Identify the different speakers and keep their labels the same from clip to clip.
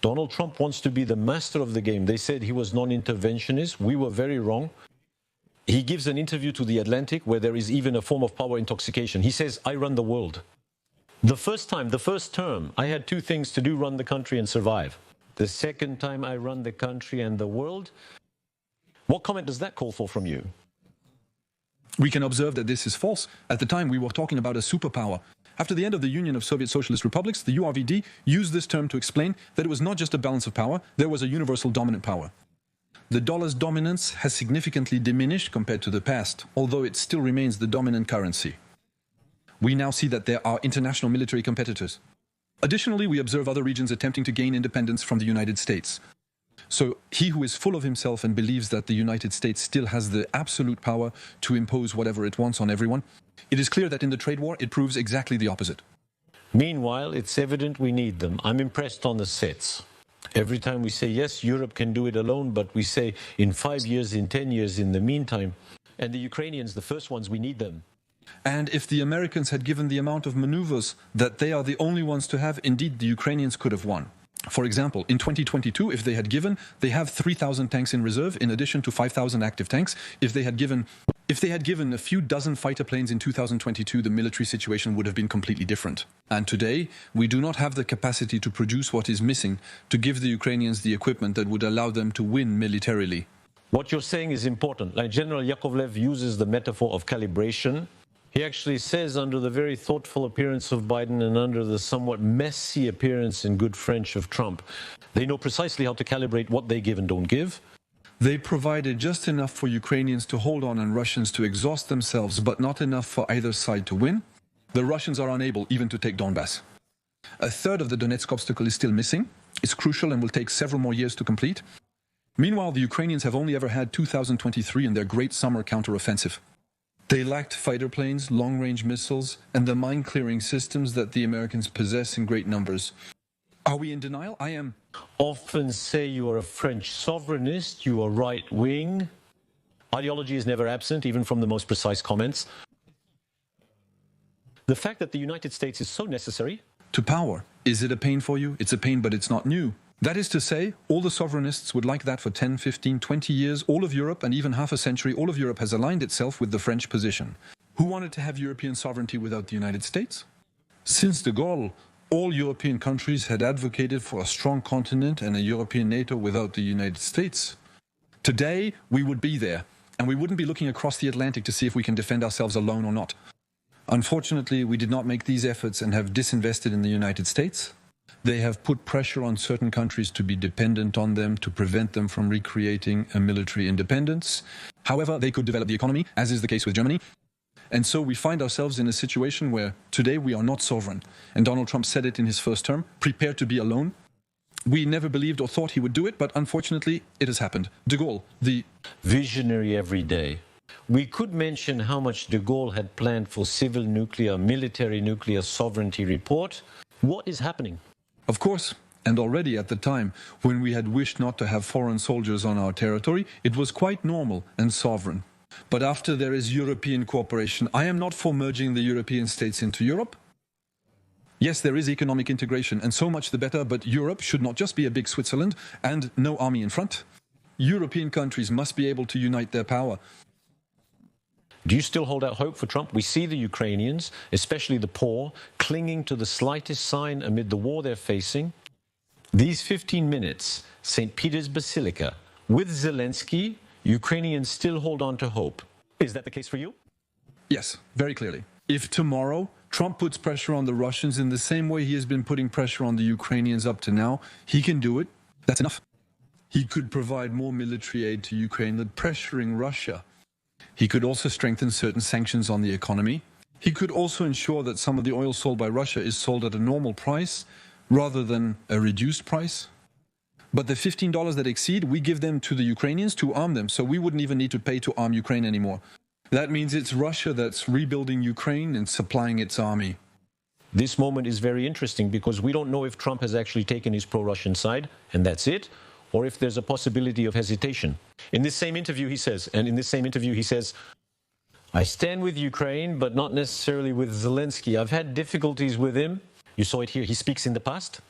Speaker 1: Donald Trump wants to be the master of the game. They said he was non-interventionist. We were very wrong. He gives an interview to The Atlantic where there is even a form of power intoxication. He says, I run the world. The first term, I had two things to do, run the country and survive. The second time I run the country and the world. What comment does that call for from you?
Speaker 2: We can observe that this is false. At the time, we were talking about a superpower. After the end of the Union of Soviet Socialist Republics, the URVD used this term to explain that it was not just a balance of power, there was a universal dominant power. The dollar's dominance has significantly diminished compared to the past, although it still remains the dominant currency. We now see that there are international military competitors. Additionally, we observe other regions attempting to gain independence from the United States. So he who is full of himself and believes that the United States still has the absolute power to impose whatever it wants on everyone, it is clear that in the trade war it proves exactly the opposite.
Speaker 1: Meanwhile, it's evident we need them. I'm impressed on the sets. Every time we say, yes, Europe can do it alone, but we say in 5 years, in 10 years, in the meantime. And the Ukrainians, the first ones, we need them.
Speaker 2: And if the Americans had given the amount of maneuvers that they are the only ones to have, indeed the Ukrainians could have won. For example, in 2022, if they had given, they have 3,000 tanks in reserve in addition to 5,000 active tanks. If they had given a few dozen fighter planes in 2022, the military situation would have been completely different. And today, we do not have the capacity to produce what is missing to give the Ukrainians the equipment that would allow them to win militarily.
Speaker 1: What you're saying is important. Like General Yakovlev uses the metaphor of calibration. He actually says, under the very thoughtful appearance of Biden and under the somewhat messy appearance in good French of Trump, they know precisely how to calibrate what they give and don't give.
Speaker 2: They provided just enough for Ukrainians to hold on and Russians to exhaust themselves, but not enough for either side to win. The Russians are unable even to take Donbass. A third of the Donetsk obstacle is still missing. It's crucial and will take several more years to complete. Meanwhile, the Ukrainians have only ever had 2023 in their great summer counteroffensive. They lacked fighter planes, long-range missiles, and the mine-clearing systems that the Americans possess in great numbers. Are we in denial? I am.
Speaker 1: Often say you are a French sovereignist, you are right-wing. Ideology is never absent, even from the most precise comments. The fact that the United States is so necessary.
Speaker 2: To power. Is it a pain for you? It's a pain, but it's not new. That is to say, all the sovereignists would like that for 10, 15, 20 years. All of Europe, and even half a century, all of Europe has aligned itself with the French position. Who wanted to have European sovereignty without the United States? Since de Gaulle, all European countries had advocated for a strong continent and a European NATO without the United States. Today, we would be there, and we wouldn't be looking across the Atlantic to see if we can defend ourselves alone or not. Unfortunately, we did not make these efforts and have disinvested in the United States. They have put pressure on certain countries to be dependent on them to prevent them from recreating a military independence. However, they could develop the economy, as is the case with Germany. And so we find ourselves in a situation where today we are not sovereign. And Donald Trump said it in his first term, prepared to be alone. We never believed or thought he would do it, but unfortunately it has happened. De Gaulle, the
Speaker 1: visionary every day. We could mention how much de Gaulle had planned for civil nuclear, military nuclear sovereignty report. What is happening?
Speaker 2: Of course, and already at the time, when we had wished not to have foreign soldiers on our territory, it was quite normal and sovereign. But after there is European cooperation, I am not for merging the European states into Europe. Yes, there is economic integration, and so much the better, but Europe should not just be a big Switzerland and no army in front. European countries must be able to unite their power.
Speaker 1: Do you still hold out hope for Trump? We see the Ukrainians, especially the poor, clinging to the slightest sign amid the war they're facing. These 15 minutes, St. Peter's Basilica, with Zelensky, Ukrainians still hold on to hope. Is that the case for you?
Speaker 2: Yes, very clearly. If tomorrow Trump puts pressure on the Russians in the same way he has been putting pressure on the Ukrainians up to now, he can do it. That's enough. He could provide more military aid to Ukraine than pressuring Russia. He could also strengthen certain sanctions on the economy. He could also ensure that some of the oil sold by Russia is sold at a normal price rather than a reduced price. But the $15 that exceed, we give them to the Ukrainians to arm them, so we wouldn't even need to pay to arm Ukraine anymore. That means it's Russia that's rebuilding Ukraine and supplying its army.
Speaker 1: This moment is very interesting because we don't know if Trump has actually taken his pro-Russian side, and that's it, or if there's a possibility of hesitation. In this same interview, he says, I stand with Ukraine, but not necessarily with Zelensky. I've had difficulties with him. You saw it here. He speaks in the past.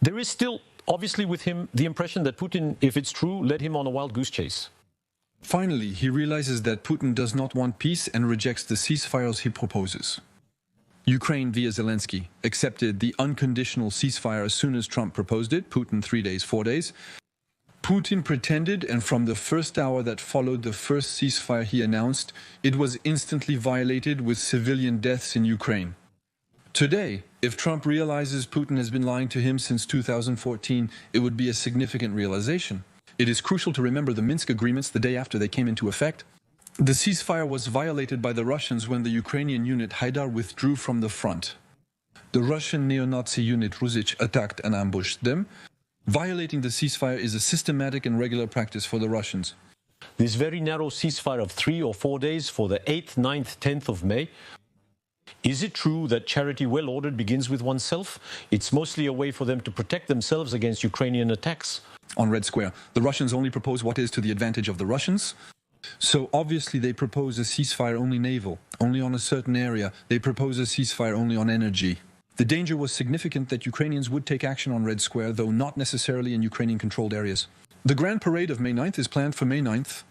Speaker 1: There is still Obviously, with him, the impression that Putin, if it's true, led him on a wild goose chase.
Speaker 2: Finally, he realizes that Putin does not want peace and rejects the ceasefires he proposes. Ukraine, via Zelensky, accepted the unconditional ceasefire as soon as Trump proposed it, Putin 3 days, 4 days. Putin pretended, and from the first hour that followed the first ceasefire he announced, it was instantly violated with civilian deaths in Ukraine. Today, if Trump realizes Putin has been lying to him since 2014, it would be a significant realization. It is crucial to remember the Minsk agreements the day after they came into effect. The ceasefire was violated by the Russians when the Ukrainian unit Haidar withdrew from the front. The Russian neo-Nazi unit Rusich attacked and ambushed them. Violating the ceasefire is a systematic and regular practice for the Russians.
Speaker 1: This very narrow ceasefire of 3 or 4 days for the 8th, 9th, 10th of May. Is it true that charity well ordered begins with oneself? It's mostly a way for them to protect themselves against Ukrainian attacks.
Speaker 2: On Red Square, the Russians only propose what is to the advantage of the Russians. So obviously they propose a ceasefire only naval, only on a certain area. They propose a ceasefire only on energy. The danger was significant that Ukrainians would take action on Red Square, though not necessarily in Ukrainian-controlled areas. The Grand Parade of May 9th is planned for May 9th.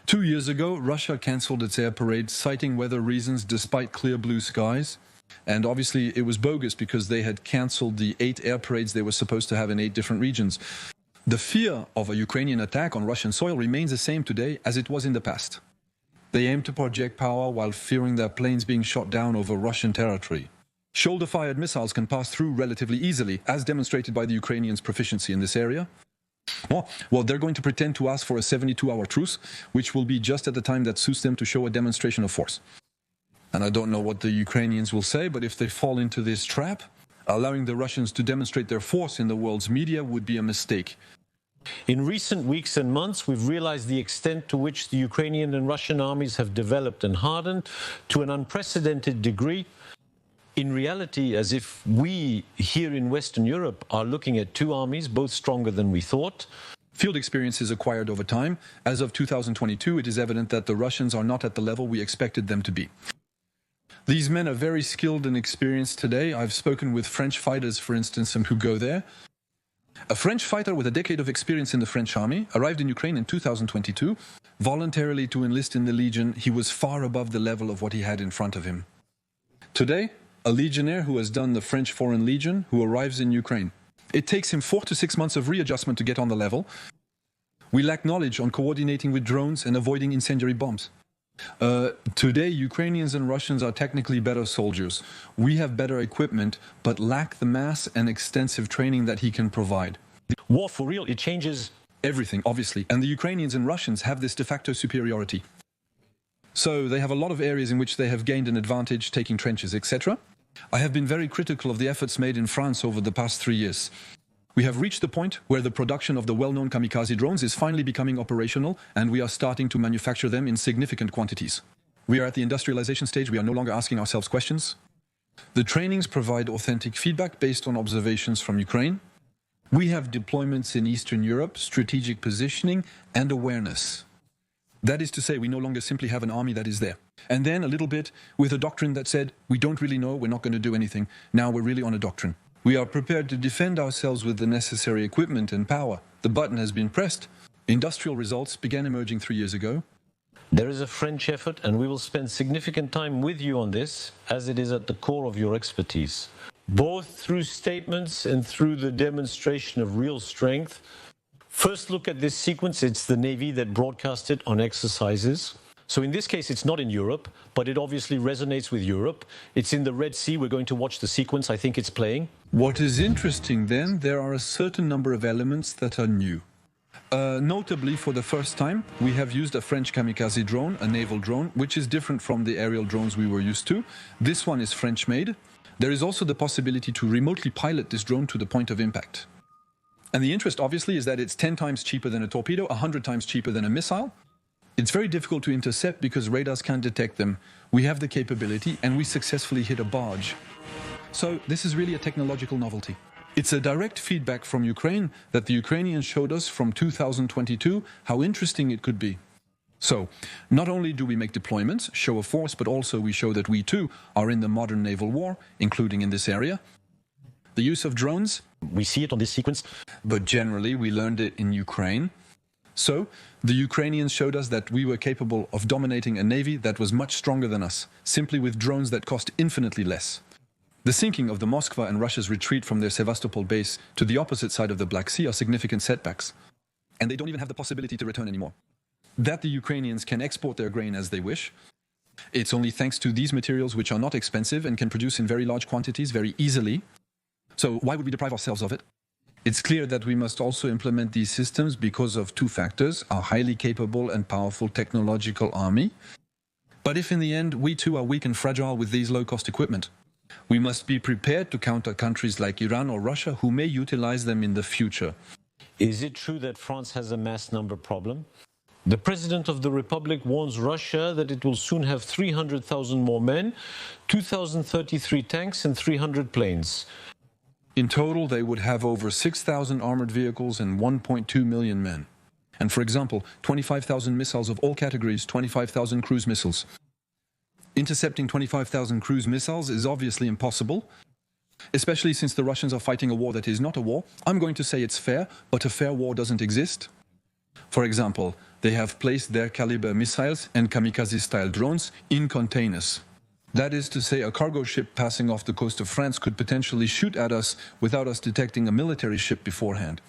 Speaker 2: 2 years ago, Russia cancelled its air parade, citing weather reasons despite clear blue skies. And obviously it was bogus because they had cancelled the 8 air parades they were supposed to have in 8 different regions. The fear of a Ukrainian attack on Russian soil remains the same today as it was in the past. They aim to project power while fearing their planes being shot down over Russian territory. Shoulder-fired missiles can pass through relatively easily, as demonstrated by the Ukrainians' proficiency in this area. Well, they're going to pretend to ask for a 72-hour truce, which will be just at the time that suits them to show a demonstration of force. And I don't know what the Ukrainians will say, but if they fall into this trap, allowing the Russians to demonstrate their force in the world's media would be a mistake.
Speaker 1: In recent weeks and months, we've realized the extent to which the Ukrainian and Russian armies have developed and hardened to an unprecedented degree. In reality, as if we here in Western Europe are looking at 2 armies, both stronger than we thought.
Speaker 2: Field experience is acquired over time. As of 2022, it is evident that the Russians are not at the level we expected them to be. These men are very skilled and experienced today. I've spoken with French fighters, for instance, who go there. A French fighter with a decade of experience in the French army arrived in Ukraine in 2022. Voluntarily to enlist in the Legion, he was far above the level of what he had in front of him. Today, a legionnaire who has done the French Foreign Legion who arrives in Ukraine. It takes him 4 to 6 months of readjustment to get on the level. We lack knowledge on coordinating with drones and avoiding incendiary bombs. Today, Ukrainians and Russians are technically better soldiers. We have better equipment, but lack the mass and extensive training that he can provide.
Speaker 1: War for real, it changes
Speaker 2: everything, obviously. And the Ukrainians and Russians have this de facto superiority. So they have a lot of areas in which they have gained an advantage, taking trenches, etc. I have been very critical of the efforts made in France over the past 3 years. We have reached the point where the production of the well-known kamikaze drones is finally becoming operational, and we are starting to manufacture them in significant quantities. We are at the industrialization stage. We are no longer asking ourselves questions. The trainings provide authentic feedback based on observations from Ukraine. We have deployments in Eastern Europe, strategic positioning, and awareness. That is to say, we no longer simply have an army that is there. And then a little bit with a doctrine that said, we don't really know, we're not going to do anything. Now we're really on a doctrine. We are prepared to defend ourselves with the necessary equipment and power. The button has been pressed. Industrial results began emerging 3 years ago.
Speaker 1: There is a French effort, and we will spend significant time with you on this, as it is at the core of your expertise, both through statements and through the demonstration of real strength. First look at this sequence. It's the Navy that broadcast it on exercises. So in this case, it's not in Europe, but it obviously resonates with Europe. It's in the Red Sea. We're going to watch the sequence. I think it's playing.
Speaker 2: What is interesting then, there are a certain number of elements that are new. Notably, for the first time, we have used a French kamikaze drone, a naval drone, which is different from the aerial drones we were used to. This one is French-made. There is also the possibility to remotely pilot this drone to the point of impact. And the interest, obviously, is that it's 10 times cheaper than a torpedo, 100 times cheaper than a missile. It's very difficult to intercept because radars can't detect them. We have the capability, and we successfully hit a barge. So this is really a technological novelty. It's a direct feedback from Ukraine that the Ukrainians showed us from 2022 how interesting it could be. So, not only do we make deployments, show of force, but also we show that we too are in the modern naval war, including in this area. The use of drones,
Speaker 1: We see it on this sequence.
Speaker 2: But generally, we learned it in Ukraine. So, the Ukrainians showed us that we were capable of dominating a navy that was much stronger than us, simply with drones that cost infinitely less. The sinking of the Moskva and Russia's retreat from their Sevastopol base to the opposite side of the Black Sea are significant setbacks. And they don't even have the possibility to return anymore. That the Ukrainians can export their grain as they wish. It's only thanks to these materials, which are not expensive and can produce in very large quantities very easily. So why would we deprive ourselves of it? It's clear that we must also implement these systems because of two factors: our highly capable and powerful technological army. But if in the end we too are weak and fragile with these low-cost equipment, we must be prepared to counter countries like Iran or Russia who may utilize them in the future.
Speaker 1: Is it true that France has a mass number problem? The President of the Republic warns Russia that it will soon have 300,000 more men, 2,033 tanks and 300 planes.
Speaker 2: In total, they would have over 6,000 armored vehicles and 1.2 million men. And for example, 25,000 missiles of all categories, 25,000 cruise missiles. Intercepting 25,000 cruise missiles is obviously impossible, especially since the Russians are fighting a war that is not a war. I'm going to say it's fair, but a fair war doesn't exist. For example, they have placed their caliber missiles and kamikaze-style drones in containers. That is to say, a cargo ship passing off the coast of France could potentially shoot at us without us detecting a military ship beforehand.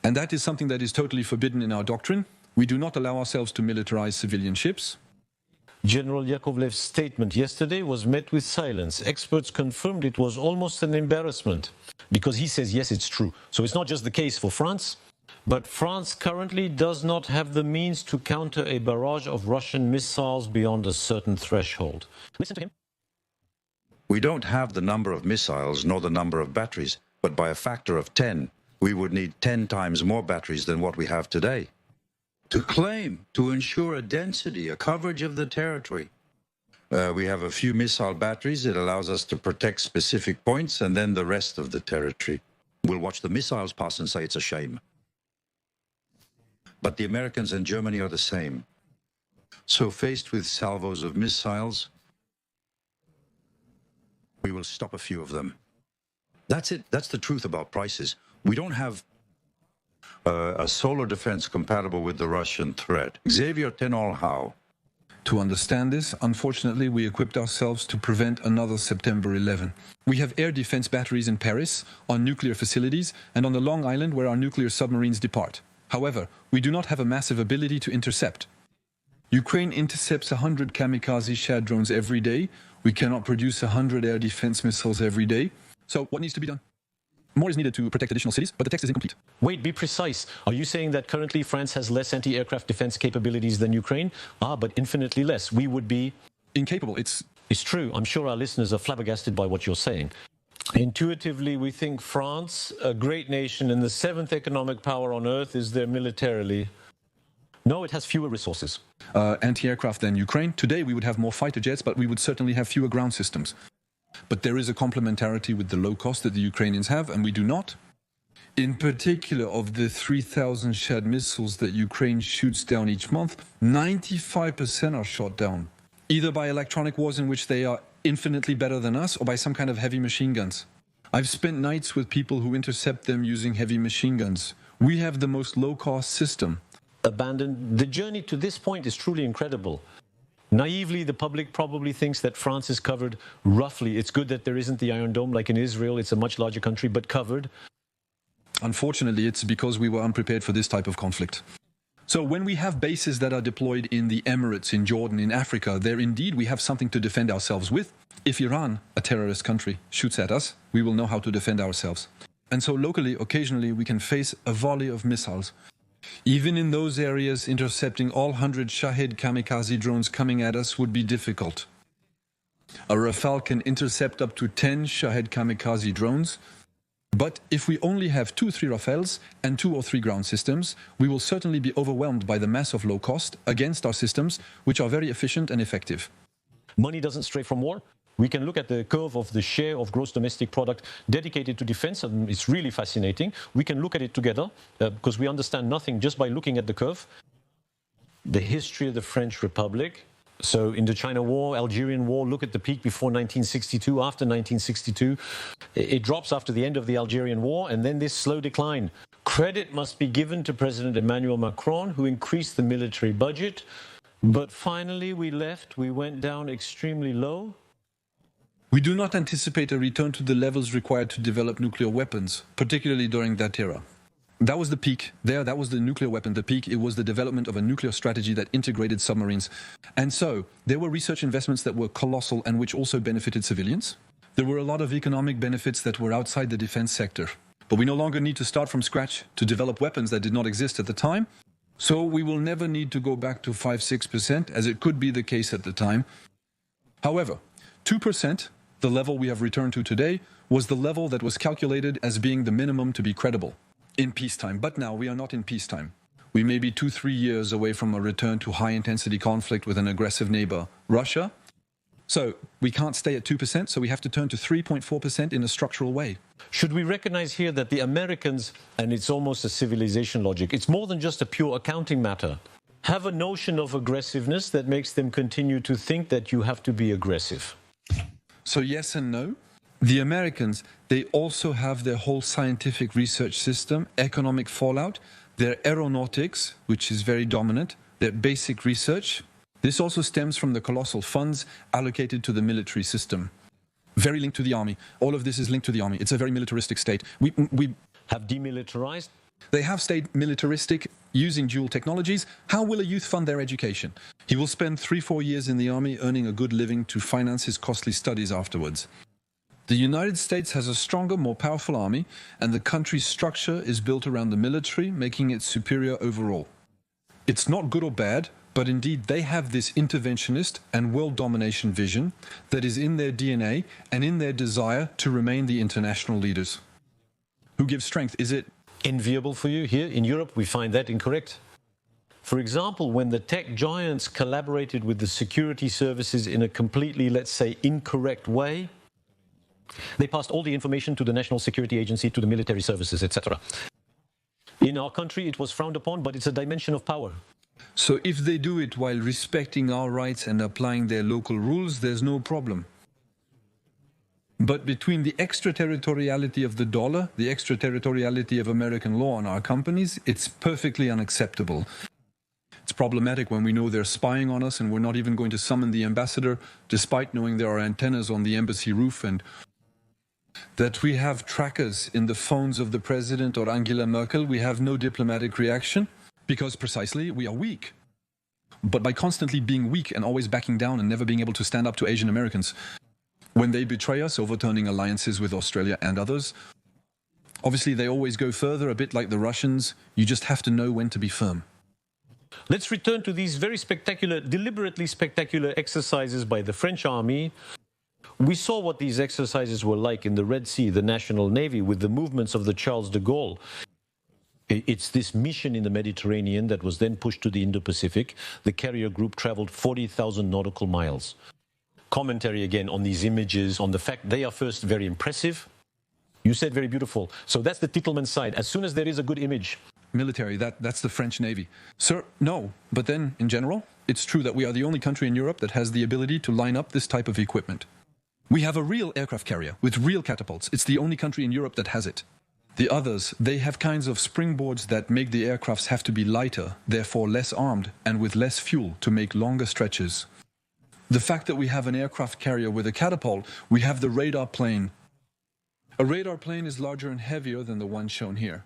Speaker 2: And that is something that is totally forbidden in our doctrine. We do not allow ourselves to militarize civilian ships.
Speaker 1: General Yakovlev's statement yesterday was met with silence. Experts confirmed it was almost an embarrassment because he says, yes, it's true. So it's not just the case for France, but France currently does not have the means to counter a barrage of Russian missiles beyond a certain threshold. Listen to him.
Speaker 3: We don't have the number of missiles nor the number of batteries, but by a factor of 10, we would need 10 times more batteries than what we have today. To claim, to ensure a density, a coverage of the territory. We have a few missile batteries. It allows us to protect specific points, and then the rest of the territory. We'll watch the missiles pass and say it's a shame. But the Americans and Germany are the same. So faced with salvos of missiles, we will stop a few of them. That's it. That's the truth about prices. We don't have a solar defense compatible with the Russian threat. Xavier Tenol, how?
Speaker 2: To understand this, unfortunately, we equipped ourselves to prevent another September 11. We have air defense batteries in Paris, on nuclear facilities, and on the Long Island where our nuclear submarines depart. However, we do not have a massive ability to intercept. Ukraine intercepts 100 kamikaze Shad drones every day. We cannot produce 100 air defense missiles every day. So what needs to be done? More is needed to protect additional cities, but the text is incomplete.
Speaker 1: Wait, be precise. Are you saying that currently France has less anti-aircraft defense capabilities than Ukraine? But infinitely less. We would be
Speaker 2: incapable. It's
Speaker 1: true. I'm sure our listeners are flabbergasted by what you're saying. Intuitively, we think France, a great nation and the seventh economic power on earth, is there militarily. No, it has fewer resources.
Speaker 2: Anti-aircraft than Ukraine. Today, we would have more fighter jets, but we would certainly have fewer ground systems. But there is a complementarity with the low cost that the Ukrainians have, and we do not. In particular, of the 3,000 Shad missiles that Ukraine shoots down each month, 95% are shot down, either by electronic wars in which they are infinitely better than us, or by some kind of heavy machine guns. I've spent nights with people who intercept them using heavy machine guns. We have the most low-cost system.
Speaker 1: Abandoned. The journey to this point is truly incredible. Naively, the public probably thinks that France is covered roughly. It's good that there isn't the Iron Dome like in Israel. It's a much larger country, but covered.
Speaker 2: Unfortunately, it's because we were unprepared for this type of conflict. So when we have bases that are deployed in the Emirates, in Jordan, in Africa, there indeed we have something to defend ourselves with. If Iran, a terrorist country, shoots at us, we will know how to defend ourselves. And so locally, occasionally, we can face a volley of missiles. Even in those areas, intercepting all 100 Shahed kamikaze drones coming at us would be difficult. A Rafale can intercept up to 10 Shahed kamikaze drones, but if we only have 2 or 3 Rafales and 2 or 3 ground systems, we will certainly be overwhelmed by the mass of low cost against our systems, which are very efficient and effective.
Speaker 1: Money doesn't stray from war. We can look at the curve of the share of gross domestic product dedicated to defense, and it's really fascinating. We can look at it together because we understand nothing just by looking at the curve. The history of the French Republic, So in the China War, Algerian War, look at the peak before 1962, after 1962. It drops after the end of the Algerian War, and then this slow decline. Credit must be given to President Emmanuel Macron, who increased the military budget. But finally, we went down extremely low.
Speaker 2: We do not anticipate a return to the levels required to develop nuclear weapons, particularly during that era. That was the peak. That was the nuclear weapon, the peak. It was the development of a nuclear strategy that integrated submarines. And so there were research investments that were colossal and which also benefited civilians. There were a lot of economic benefits that were outside the defense sector. But we no longer need to start from scratch to develop weapons that did not exist at the time. So we will never need to go back to 5-6%, as it could be the case at the time. However, 2%, the level we have returned to today, was the level that was calculated as being the minimum to be credible in peacetime. But now we are not in peacetime. We may be 2-3 years away from a return to high-intensity conflict with an aggressive neighbor, Russia. So we can't stay at 2%, so we have to turn to 3.4% in a structural way.
Speaker 1: Should we recognize here that the Americans, and it's almost a civilization logic, it's more than just a pure accounting matter, have a notion of aggressiveness that makes them continue to think that you have to be aggressive?
Speaker 2: So yes and no. The Americans, they also have their whole scientific research system, economic fallout, their aeronautics, which is very dominant, their basic research. This also stems from the colossal funds allocated to the military system. Very linked to the army. All of this is linked to the army. It's a very militaristic state. We
Speaker 1: have demilitarized.
Speaker 2: They have stayed militaristic using dual technologies. How will a youth fund their education? He will spend 3-4 years in the army earning a good living to finance his costly studies afterwards. The United States has a stronger, more powerful army, and the country's structure is built around the military, making it superior overall. It's not good or bad, but indeed they have this interventionist and world domination vision that is in their DNA and in their desire to remain the international leaders. Who gives strength? Is it
Speaker 1: enviable for you? Here in Europe, we find that incorrect. For example, when the tech giants collaborated with the security services in a completely, let's say, incorrect way, they passed all the information to the National Security Agency, to the military services, etc. In our country, it was frowned upon, but it's a dimension of power.
Speaker 2: So if they do it while respecting our rights and applying their local rules, there's no problem. But between the extraterritoriality of the dollar, the extraterritoriality of American law on our companies, it's perfectly unacceptable. It's problematic when we know they're spying on us and we're not even going to summon the ambassador, despite knowing there are antennas on the embassy roof, and that we have trackers in the phones of the president or Angela Merkel. We have no diplomatic reaction because precisely we are weak. But by constantly being weak and always backing down and never being able to stand up to Asian Americans, when they betray us, overturning alliances with Australia and others, obviously they always go further, a bit like the Russians. You just have to know when to be firm.
Speaker 1: Let's return to these very spectacular, deliberately spectacular exercises by the French army. We saw what these exercises were like in the Red Sea, the National Navy, with the movements of the Charles de Gaulle. It's this mission in the Mediterranean that was then pushed to the Indo-Pacific. The carrier group traveled 40,000 nautical miles. Commentary again on these images, on the fact they are first very impressive. You said very beautiful. So that's the Titelman side. As soon as there is a good image.
Speaker 2: Military, that's the French Navy. Sir, no. But then, in general, it's true that we are the only country in Europe that has the ability to line up this type of equipment. We have a real aircraft carrier with real catapults. It's the only country in Europe that has it. The others, they have kinds of springboards that make the aircrafts have to be lighter, therefore less armed, and with less fuel to make longer stretches. The fact that we have an aircraft carrier with a catapult, we have the radar plane. A radar plane is larger and heavier than the one shown here.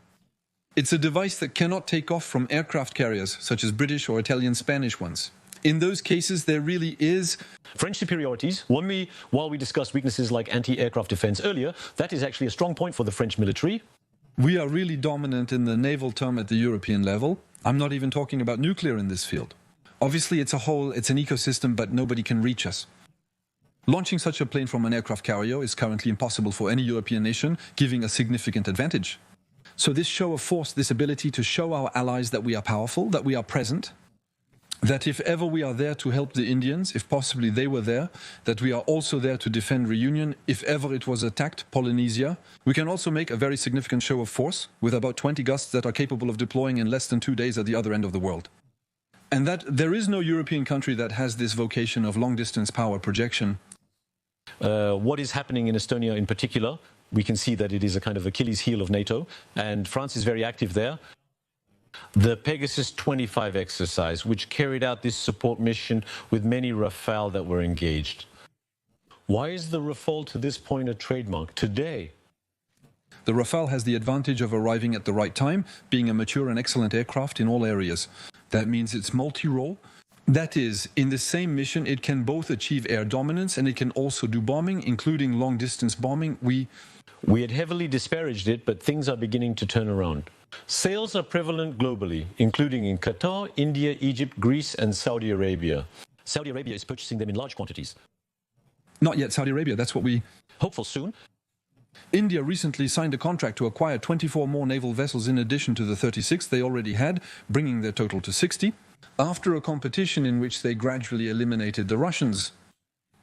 Speaker 2: It's a device that cannot take off from aircraft carriers, such as British or Italian, Spanish ones. In those cases, there really is
Speaker 1: French superiorities. While we discussed weaknesses like anti-aircraft defense earlier, that is actually a strong point for the French military.
Speaker 2: We are really dominant in the naval term at the European level. I'm not even talking about nuclear in this field. Obviously, it's an ecosystem, but nobody can reach us. Launching such a plane from an aircraft carrier is currently impossible for any European nation, giving a significant advantage. So this show of force, this ability to show our allies that we are powerful, that we are present, that if ever we are there to help the Indians, if possibly they were there, that we are also there to defend Reunion, if ever it was attacked, Polynesia. We can also make a very significant show of force with about 20 gusts that are capable of deploying in less than 2 days at the other end of the world. And that there is no European country that has this vocation of long-distance power projection.
Speaker 1: What is happening in Estonia in particular, we can see that it is a kind of Achilles heel of NATO, and France is very active there. The Pegasus 25 exercise, which carried out this support mission with many Rafale that were engaged. Why is the Rafale to this point a trademark today?
Speaker 2: The Rafale has the advantage of arriving at the right time, being a mature and excellent aircraft in all areas. That means it's multi-role. That is, in the same mission, it can both achieve air dominance and it can also do bombing, including long-distance bombing. We
Speaker 1: had heavily disparaged it, but things are beginning to turn around. Sales are prevalent globally, including in Qatar, India, Egypt, Greece, and Saudi Arabia. Saudi Arabia is purchasing them in large quantities.
Speaker 2: Not yet Saudi Arabia, that's what we...
Speaker 1: Hopeful soon.
Speaker 2: India recently signed a contract to acquire 24 more naval vessels in addition to the 36 they already had, bringing their total to 60, after a competition in which they gradually eliminated the Russians.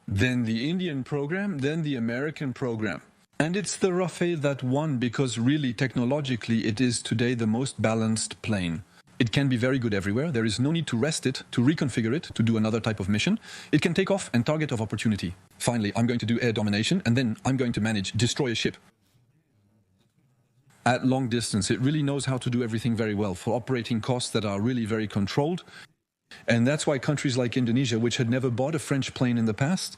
Speaker 2: Then the Indian program, then the American program. And it's the Rafale that won because really, technologically, it is today the most balanced plane. It can be very good everywhere. There is no need to rest it, to reconfigure it, to do another type of mission. It can take off and target of opportunity. Finally, I'm going to do air domination, and then I'm going to manage, destroy a ship. At long distance, it really knows how to do everything very well for operating costs that are really very controlled. And that's why countries like Indonesia, which had never bought a French plane in the past,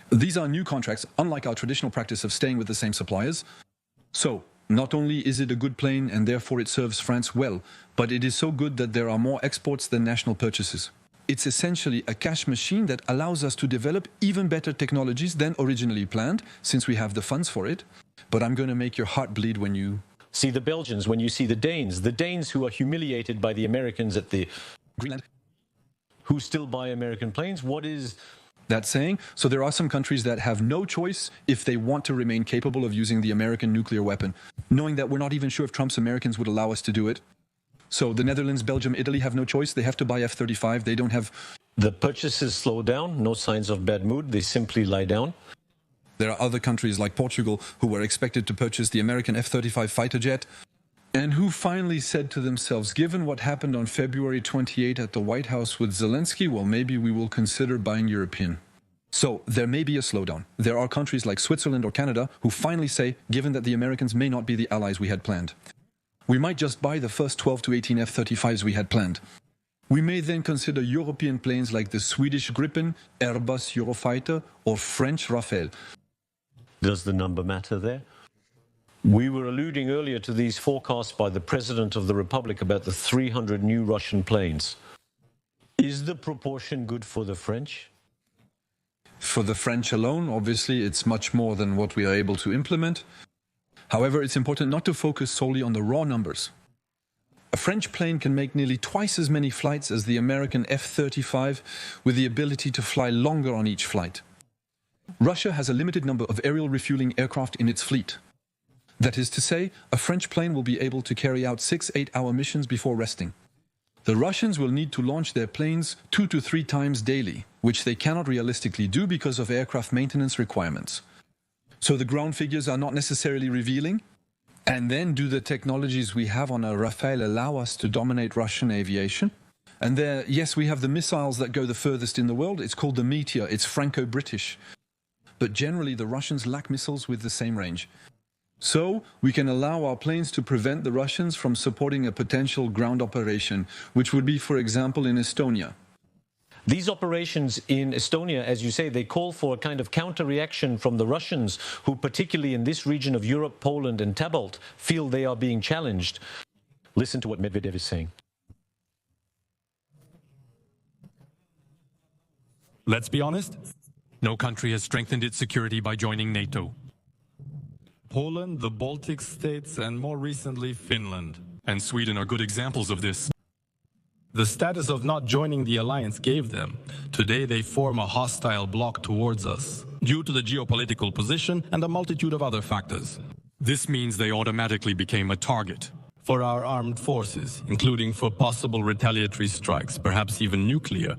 Speaker 2: these are new contracts, unlike our traditional practice of staying with the same suppliers. So, not only is it a good plane and therefore it serves France well, but it is so good that there are more exports than national purchases. It's essentially a cash machine that allows us to develop even better technologies than originally planned, since we have the funds for it. But I'm going to make your heart bleed when you
Speaker 1: see the Belgians, when you see the Danes who are humiliated by the Americans at the
Speaker 2: Greenland,
Speaker 1: who still buy American planes. What is
Speaker 2: that saying? So there are some countries that have no choice if they want to remain capable of using the American nuclear weapon, knowing that we're not even sure if Trump's Americans would allow us to do it. So the Netherlands, Belgium, Italy have no choice. They have to buy F-35. They don't have...
Speaker 1: The purchases slow down, no signs of bad mood. They simply lie down.
Speaker 2: There are other countries like Portugal who were expected to purchase the American F-35 fighter jet and who finally said to themselves, given what happened on February 28 at the White House with Zelensky, well, maybe we will consider buying European. So there may be a slowdown. There are countries like Switzerland or Canada who finally say, given that the Americans may not be the allies we had planned, we might just buy the first 12 to 18 F-35s we had planned. We may then consider European planes like the Swedish Gripen, Airbus Eurofighter, or French Rafale.
Speaker 1: Does the number matter there? We were alluding earlier to these forecasts by the President of the Republic about the 300 new Russian planes. Is the proportion good for the French?
Speaker 2: For the French alone, obviously, it's much more than what we are able to implement. However, it's important not to focus solely on the raw numbers. A French plane can make nearly twice as many flights as the American F-35, with the ability to fly longer on each flight. Russia has a limited number of aerial refueling aircraft in its fleet. That is to say, a French plane will be able to carry out 6-8-hour missions before resting. The Russians will need to launch their planes 2 to 3 times daily, which they cannot realistically do because of aircraft maintenance requirements. So the ground figures are not necessarily revealing. And then do the technologies we have on a Rafale allow us to dominate Russian aviation? And there, yes, we have the missiles that go the furthest in the world. It's called the Meteor. It's Franco-British. But generally, the Russians lack missiles with the same range. So we can allow our planes to prevent the Russians from supporting a potential ground operation, which would be, for example, in Estonia.
Speaker 1: These operations in Estonia, as you say, they call for a kind of counter-reaction from the Russians, who particularly in this region of Europe, Poland and Tabalt, feel they are being challenged. Listen to what Medvedev is saying.
Speaker 4: Let's be honest, no country has strengthened its security by joining NATO. Poland, the Baltic states, and more recently Finland and Sweden are good examples of this. The status of not joining the alliance gave them. Today they form a hostile bloc towards us, due to the geopolitical position and a multitude of other factors. This means they automatically became a target for our armed forces, including for possible retaliatory strikes, perhaps even nuclear.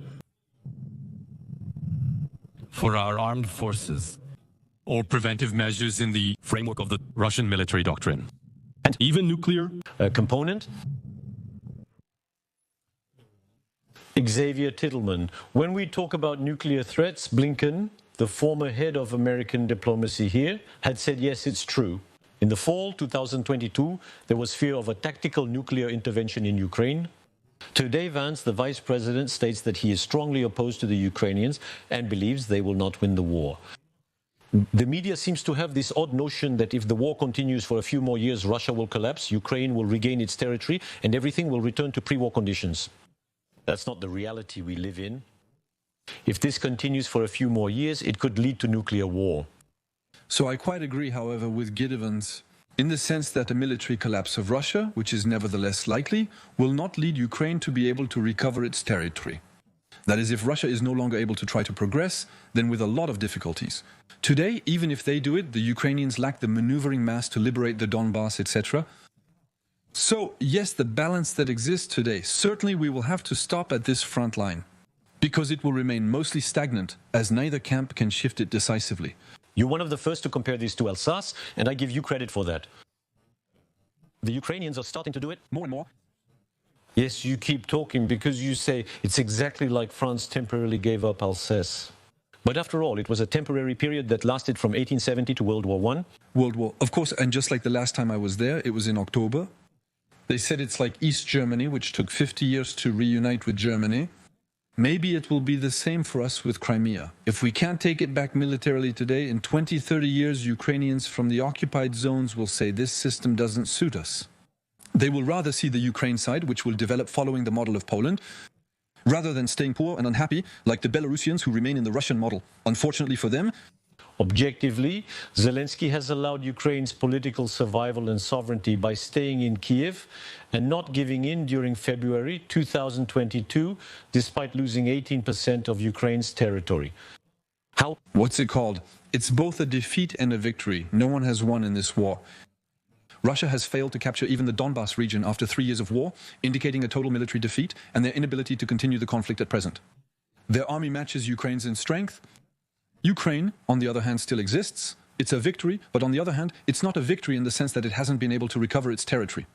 Speaker 4: For our armed forces, or preventive measures in the framework of the Russian military doctrine. And even nuclear
Speaker 1: component. Xavier Tittleman. When we talk about nuclear threats, Blinken, the former head of American diplomacy here, had said, yes, it's true. In the fall 2022, there was fear of a tactical nuclear intervention in Ukraine. Today, Vance, the vice president, states that he is strongly opposed to the Ukrainians and believes they will not win the war. The media seems to have this odd notion that if the war continues for a few more years, Russia will collapse, Ukraine will regain its territory, and everything will return to pre-war conditions. That's not the reality we live in. If this continues for a few more years, it could lead to nuclear war.
Speaker 2: So I quite agree, however, with Gideon's in the sense that a military collapse of Russia, which is nevertheless likely, will not lead Ukraine to be able to recover its territory. That is, if Russia is no longer able to try to progress, then with a lot of difficulties. Today, even if they do it, the Ukrainians lack the maneuvering mass to liberate the Donbass, etc. So, yes, the balance that exists today, certainly we will have to stop at this front line, because it will remain mostly stagnant, as neither camp can shift it decisively.
Speaker 1: You're one of the first to compare this to Alsace, and I give you credit for that. The Ukrainians are starting to do it
Speaker 2: More and more.
Speaker 1: Yes, you keep talking because you say it's exactly like France temporarily gave up Alsace. But after all, it was a temporary period that lasted from 1870 to World War I.
Speaker 2: World War, of course, and just like the last time I was there, it was in October. They said it's like East Germany, which took 50 years to reunite with Germany. Maybe it will be the same for us with Crimea. If we can't take it back militarily today, in 20, 30 years, Ukrainians from the occupied zones will say this system doesn't suit us. They will rather see the Ukraine side, which will develop following the model of Poland, rather than staying poor and unhappy like the Belarusians who remain in the Russian model. Unfortunately for them,
Speaker 1: Objectively, Zelensky has allowed Ukraine's political survival and sovereignty by staying in Kiev and not giving in during February 2022, despite losing 18% of Ukraine's territory. How?
Speaker 2: what's it called? It's both a defeat and a victory. No one has won in this war. Russia has failed to capture even the Donbass region after 3 years of war, indicating a total military defeat and their inability to continue the conflict at present. Their army matches Ukraine's in strength. Ukraine, on the other hand, still exists. It's a victory, but on the other hand, it's not a victory in the sense that it hasn't been able to recover its territory.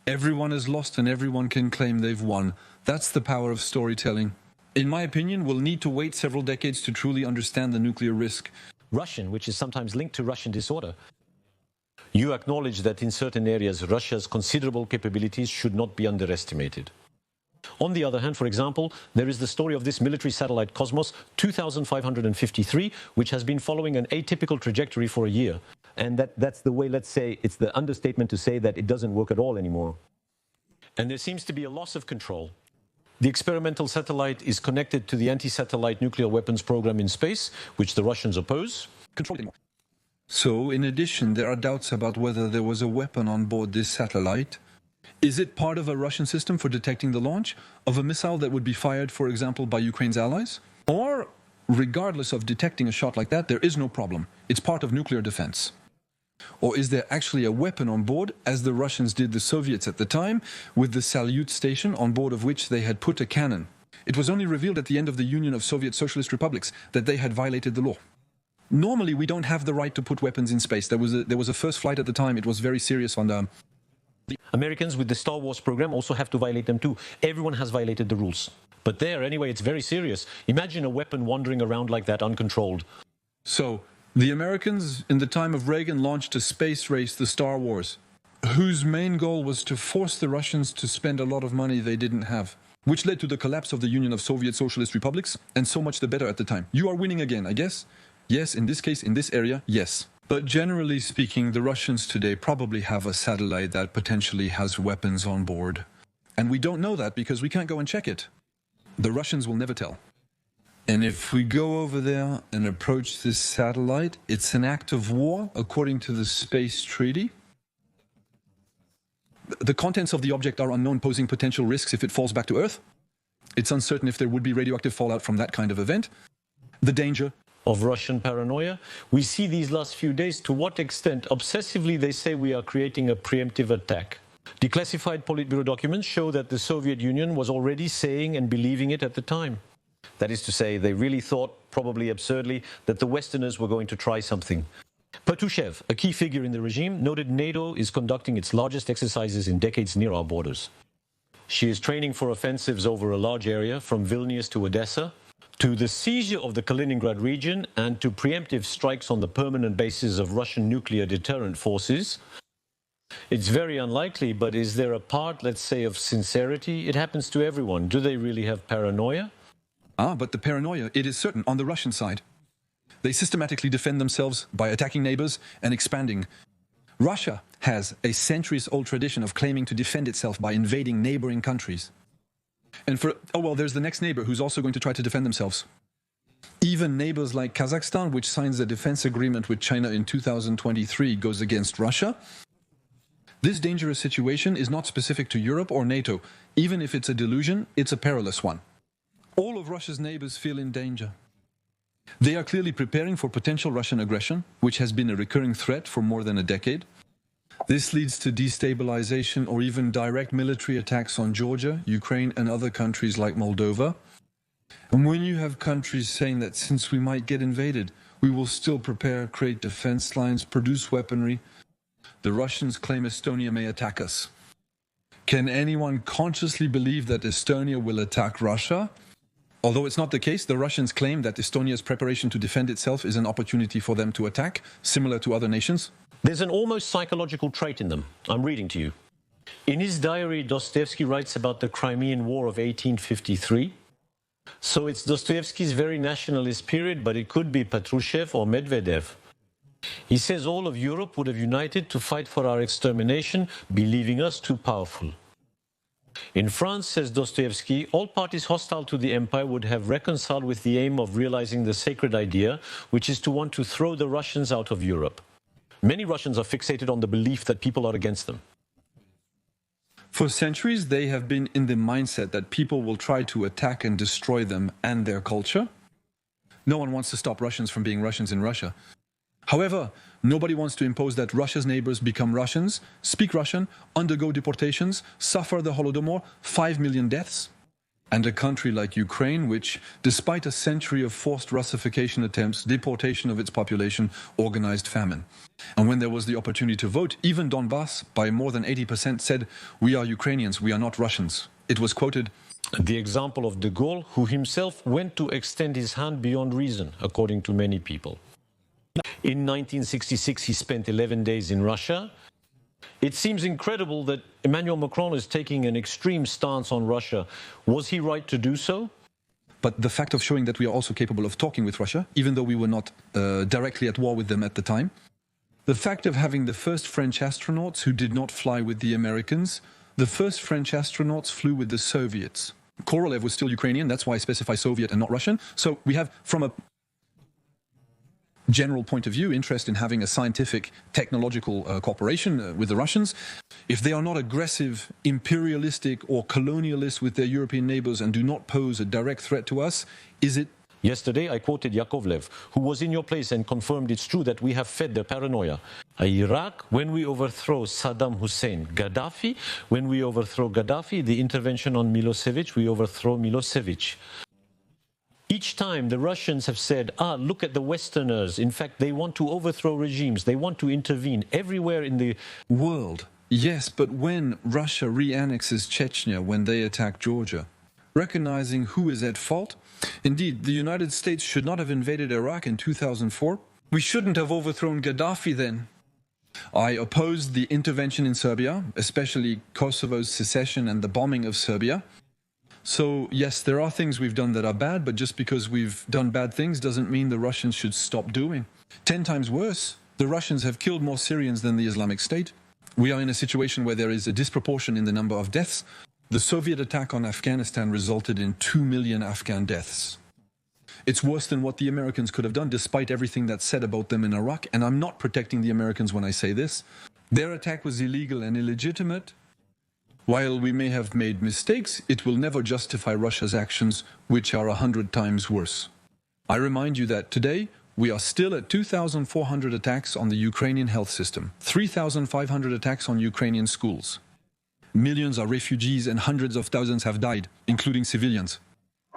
Speaker 2: Everyone is lost and everyone can claim they've won. That's the power of storytelling. In my opinion, we'll need to wait several decades to truly understand the nuclear risk.
Speaker 1: Russian, which is sometimes linked to Russian disorder. You acknowledge that in certain areas, Russia's considerable capabilities should not be underestimated. On the other hand, for example, there is the story of this military satellite Cosmos 2553, which has been following an atypical trajectory for a year. And that's the way, let's say, it's the understatement to say that it doesn't work at all anymore. And there seems to be a loss of control. The experimental satellite is connected to the anti-satellite nuclear weapons program in space, which the Russians oppose.
Speaker 2: So, in addition, there are doubts about whether there was a weapon on board this satellite. Is it part of a Russian system for detecting the launch of a missile that would be fired, for example, by Ukraine's allies? Or, regardless of detecting a shot like that, there is no problem. It's part of nuclear defense. Or is there actually a weapon on board, as the Russians did the Soviets at the time, with the Salyut station on board of which they had put a cannon? It was only revealed at the end of the Union of Soviet Socialist Republics that they had violated the law. Normally, we don't have the right to put weapons in space. There was a first flight at the time. It was very serious on the
Speaker 1: Americans with the Star Wars program also have to violate them too. Everyone has violated the rules. But there, anyway, it's very serious. Imagine a weapon wandering around like that, uncontrolled.
Speaker 2: So, the Americans, in the time of Reagan, launched a space race, the Star Wars, whose main goal was to force the Russians to spend a lot of money they didn't have, which led to the collapse of the Union of Soviet Socialist Republics, and so much the better at the time. You are winning again, I guess? Yes, in this case, in this area, yes. But generally speaking, the Russians today probably have a satellite that potentially has weapons on board. And we don't know that because we can't go and check it. The Russians will never tell. And if we go over there and approach this satellite, it's an act of war according to the Space Treaty. The contents of the object are unknown, posing potential risks if it falls back to Earth. It's uncertain if there would be radioactive fallout from that kind of event. The danger
Speaker 1: of Russian paranoia. We see these last few days to what extent obsessively they say we are creating a preemptive attack. Declassified Politburo documents show that the Soviet Union was already saying and believing it at the time. That is to say, they really thought, probably absurdly, that the Westerners were going to try something. Patrushev, a key figure in the regime, noted NATO is conducting its largest exercises in decades near our borders. She is training for offensives over a large area from Vilnius to Odessa, to the seizure of the Kaliningrad region, and to preemptive strikes on the permanent bases of Russian nuclear deterrent forces. It's very unlikely, but is there a part, let's say, of sincerity? It happens to everyone. Do they really have paranoia?
Speaker 2: But the paranoia, it is certain, on the Russian side. They systematically defend themselves by attacking neighbors and expanding. Russia has a centuries-old tradition of claiming to defend itself by invading neighboring countries. And there's the next neighbor who's also going to try to defend themselves. Even neighbors like Kazakhstan, which signs a defense agreement with China in 2023, goes against Russia. This dangerous situation is not specific to Europe or NATO. Even if it's a delusion, it's a perilous one. All of Russia's neighbors feel in danger. They are clearly preparing for potential Russian aggression, which has been a recurring threat for more than a decade. This leads to destabilization or even direct military attacks on Georgia, Ukraine, and other countries like Moldova. And when you have countries saying that since we might get invaded, we will still prepare, create defense lines, produce weaponry, the Russians claim Estonia may attack us. Can anyone consciously believe that Estonia will attack Russia? Although it's not the case, the Russians claim that Estonia's preparation to defend itself is an opportunity for them to attack, similar to other nations.
Speaker 1: There's an almost psychological trait in them. I'm reading to you. In his diary, Dostoevsky writes about the Crimean War of 1853. So it's Dostoevsky's very nationalist period, but it could be Patrushev or Medvedev. He says all of Europe would have united to fight for our extermination, believing us too powerful. In France, says Dostoevsky, all parties hostile to the empire would have reconciled with the aim of realizing the sacred idea, which is to want to throw the Russians out of Europe. Many Russians are fixated on the belief that people are against them.
Speaker 2: For centuries, they have been in the mindset that people will try to attack and destroy them and their culture. No one wants to stop Russians from being Russians in Russia. However, nobody wants to impose that Russia's neighbors become Russians, speak Russian, undergo deportations, suffer the Holodomor, 5 million deaths. And a country like Ukraine, which, despite a century of forced Russification attempts, deportation of its population, organized famine. And when there was the opportunity to vote, even Donbass, by more than 80%, said, "We are Ukrainians, we are not Russians." It was quoted,
Speaker 1: the example of de Gaulle, who himself went to extend his hand beyond reason, according to many people. In 1966, he spent 11 days in Russia. It seems incredible that Emmanuel Macron is taking an extreme stance on Russia. Was he right to do so?
Speaker 2: But the fact of showing that we are also capable of talking with Russia, even though we were not directly at war with them at the time, the fact of having the first French astronauts who did not fly with the Americans, the first French astronauts flew with the Soviets. Korolev was still Ukrainian, that's why I specify Soviet and not Russian. So we have, from a general point of view, interest in having a scientific, technological cooperation with the Russians. If they are not aggressive, imperialistic or colonialist with their European neighbors and do not pose a direct threat to us, is it?
Speaker 1: Yesterday, I quoted Yakovlev, who was in your place and confirmed it's true that we have fed their paranoia. Iraq, when we overthrow Saddam Hussein, Gaddafi, when we overthrow Gaddafi, the intervention on Milosevic, we overthrow Milosevic. Each time the Russians have said, look at the Westerners. In fact, they want to overthrow regimes. They want to intervene everywhere in the
Speaker 2: world. Yes, but when Russia re-annexes Chechnya, when they attack Georgia, recognizing who is at fault, indeed, the United States should not have invaded Iraq in 2004. We shouldn't have overthrown Gaddafi then. I opposed the intervention in Serbia, especially Kosovo's secession and the bombing of Serbia. So, yes, there are things we've done that are bad, but just because we've done bad things doesn't mean the Russians should stop doing. 10 times worse, the Russians have killed more Syrians than the Islamic State. We are in a situation where there is a disproportion in the number of deaths. The Soviet attack on Afghanistan resulted in 2 million Afghan deaths. It's worse than what the Americans could have done, despite everything that's said about them in Iraq. And I'm not protecting the Americans when I say this. Their attack was illegal and illegitimate. While we may have made mistakes, it will never justify Russia's actions, which are 100 times worse. I remind you that today, we are still at 2,400 attacks on the Ukrainian health system, 3,500 attacks on Ukrainian schools. Millions are refugees and hundreds of thousands have died, including civilians.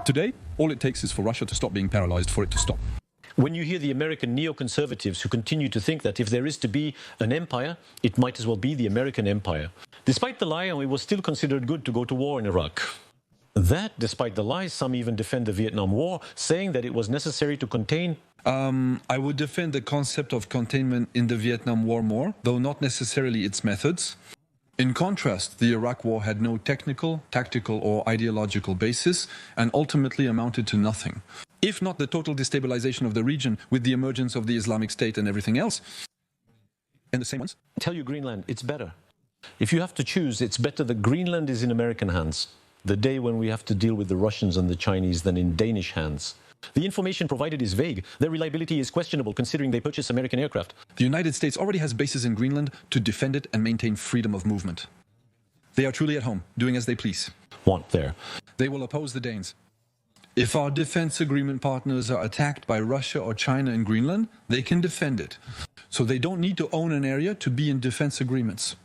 Speaker 2: Today, all it takes is for Russia to stop being paralyzed for it to stop.
Speaker 1: When you hear the American neoconservatives who continue to think that if there is to be an empire, it might as well be the American empire. Despite the lie, it was still considered good to go to war in Iraq. That, despite the lies, some even defend the Vietnam War, saying that it was necessary to contain.
Speaker 2: I would defend the concept of containment in the Vietnam War more, though not necessarily its methods. In contrast, the Iraq War had no technical, tactical, or ideological basis and ultimately amounted to nothing. If not the total destabilization of the region with the emergence of the Islamic State and everything else. And the same ones?
Speaker 1: Tell you Greenland, it's better. If you have to choose, it's better that Greenland is in American hands, the day when we have to deal with the Russians and the Chinese, than in Danish hands. The information provided is vague. Their reliability is questionable considering they purchase American aircraft.
Speaker 2: The United States already has bases in Greenland to defend it and maintain freedom of movement. They are truly at home, doing as they please.
Speaker 1: Want there.
Speaker 2: They will oppose the Danes. If our defense agreement partners are attacked by Russia or China in Greenland, they can defend it. So they don't need to own an area to be in defense agreements.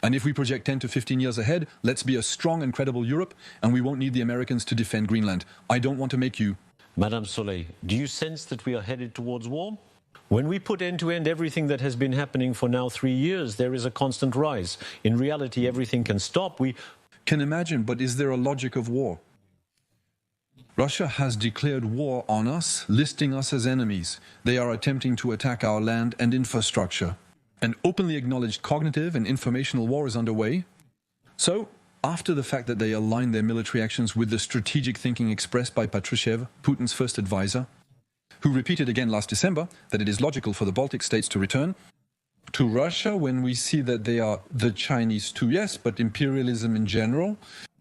Speaker 2: And if we project 10 to 15 years ahead, let's be a strong and credible Europe, and we won't need the Americans to defend Greenland. I don't want to make you.
Speaker 1: Madame Soleil, do you sense that we are headed towards war? When we put end to end everything that has been happening for now 3 years, there is a constant rise. In reality, everything can stop. We
Speaker 2: can imagine, but is there a logic of war? Russia has declared war on us, listing us as enemies. They are attempting to attack our land and infrastructure. An openly acknowledged cognitive and informational war is underway. So, after the fact that they align their military actions with the strategic thinking expressed by Patrushev, Putin's first advisor, who repeated again last December that it is logical for the Baltic states to return to Russia when we see that they are the Chinese too, yes, but imperialism in general,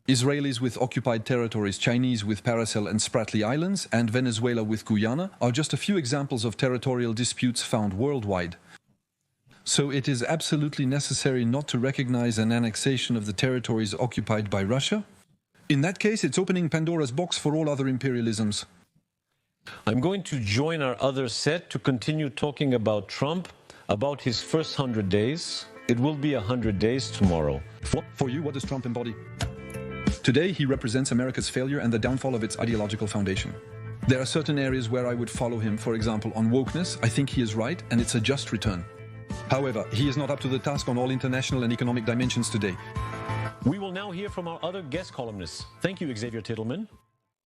Speaker 2: Israelis with occupied territories, Chinese with Paracel and Spratly Islands, and Venezuela with Guyana are just a few examples of territorial disputes found worldwide. So it is absolutely necessary not to recognize an annexation of the territories occupied by Russia. In that case, it's opening Pandora's box for all other imperialisms.
Speaker 1: I'm going to join our other set to continue talking about Trump, about his first 100 days. It will be 100 days tomorrow.
Speaker 2: For you, what does Trump embody? Today, he represents America's failure and the downfall of its ideological foundation. There are certain areas where I would follow him. For example, on wokeness, I think he is right, and it's a just return. However, he is not up to the task on all international and economic dimensions today.
Speaker 1: We will now hear from our other guest columnists. Thank you, Xavier Tittleman.